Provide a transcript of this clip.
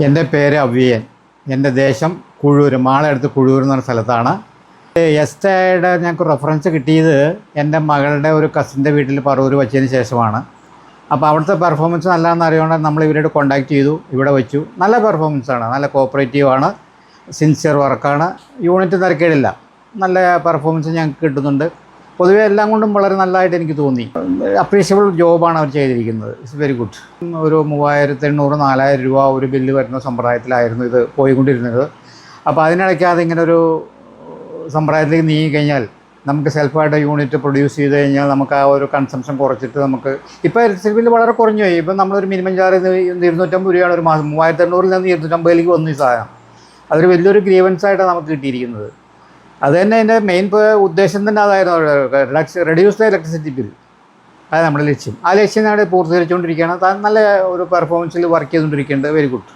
എൻ്റെ പേര് അവ്യയൻ. എൻ്റെ ദേശം കുഴൂർ, മാളയടുത്ത് കുഴൂർ എന്ന് പറഞ്ഞ സ്ഥലത്താണ്. എസ്റ്റേയുടെ ഞങ്ങൾക്ക് റെഫറൻസ് കിട്ടിയത് എൻ്റെ മകളുടെ ഒരു കസിൻ്റെ വീട്ടിൽ പറവൂർ വച്ചതിന് ശേഷമാണ്. അപ്പോൾ അവിടുത്തെ പെർഫോമൻസ് നല്ലതെന്ന് അറിയുകൊണ്ട് നമ്മൾ ഇവരോട് കോൺടാക്റ്റ് ചെയ്തു, ഇവിടെ വെച്ചു. നല്ല പെർഫോമൻസാണ്, നല്ല കോപ്പറേറ്റീവാണ്, സിൻസിയർ വർക്കാണ്, യൂണിറ്റ് തിരക്കേടില്ല, നല്ല പെർഫോമൻസ് ഞങ്ങൾക്ക് കിട്ടുന്നുണ്ട്. പൊതുവെ എല്ലാം കൊണ്ടും വളരെ നല്ലതായിട്ട് എനിക്ക് തോന്നി. അപ്രീഷ്യബിൾ ജോബാണ് അവർ ചെയ്തിരിക്കുന്നത്. It's very good. ഒരു 3800-4000 രൂപ ഒരു ബില്ല് വരുന്ന സമ്പ്രദായത്തിലായിരുന്നു ഇത് പോയിക്കൊണ്ടിരുന്നത്. അപ്പോൾ അതിനിടയ്ക്ക് അതിങ്ങനെ ഒരു സമ്പ്രദായത്തിലേക്ക് നീങ്ങിക്കഴിഞ്ഞാൽ നമുക്ക് സെൽഫായിട്ട് യൂണിറ്റ് പ്രൊഡ്യൂസ് ചെയ്ത് കഴിഞ്ഞാൽ നമുക്ക് ആ ഒരു കൺസംഷൻ കുറച്ചിട്ട് നമുക്ക് ഇപ്പോൾ ഇലക്ട്രിസിറ്റി ബില്ല് വളരെ കുറഞ്ഞു പോയി. ഇപ്പം നമ്മളൊരു മിനിമം ചാർജ് 250 രൂപയാണ് ഒരു മാസം. 3800-ൽ നിന്ന് 250 വന്നു ഈ സാധനം. അതൊരു വലിയൊരു ഗ്രീവൻസായിട്ടാണ് നമുക്ക് കിട്ടിയിരിക്കുന്നത്. അത് തന്നെ എൻ്റെ മെയിൻ ഉദ്ദേശം തന്നെ അതായിരുന്നു, റെഡ്യൂസ് ദ ഇലക്ട്രിസിറ്റി ബിൽ. അത് നമ്മുടെ ലക്ഷ്യം. ആ ലക്ഷ്യം ഞങ്ങൾ പൂർത്തീകരിച്ചുകൊണ്ടിരിക്കുകയാണ്. നല്ല ഒരു പെർഫോമൻസിൽ വർക്ക് ചെയ്തുകൊണ്ടിരിക്കേണ്ടത്. Very good.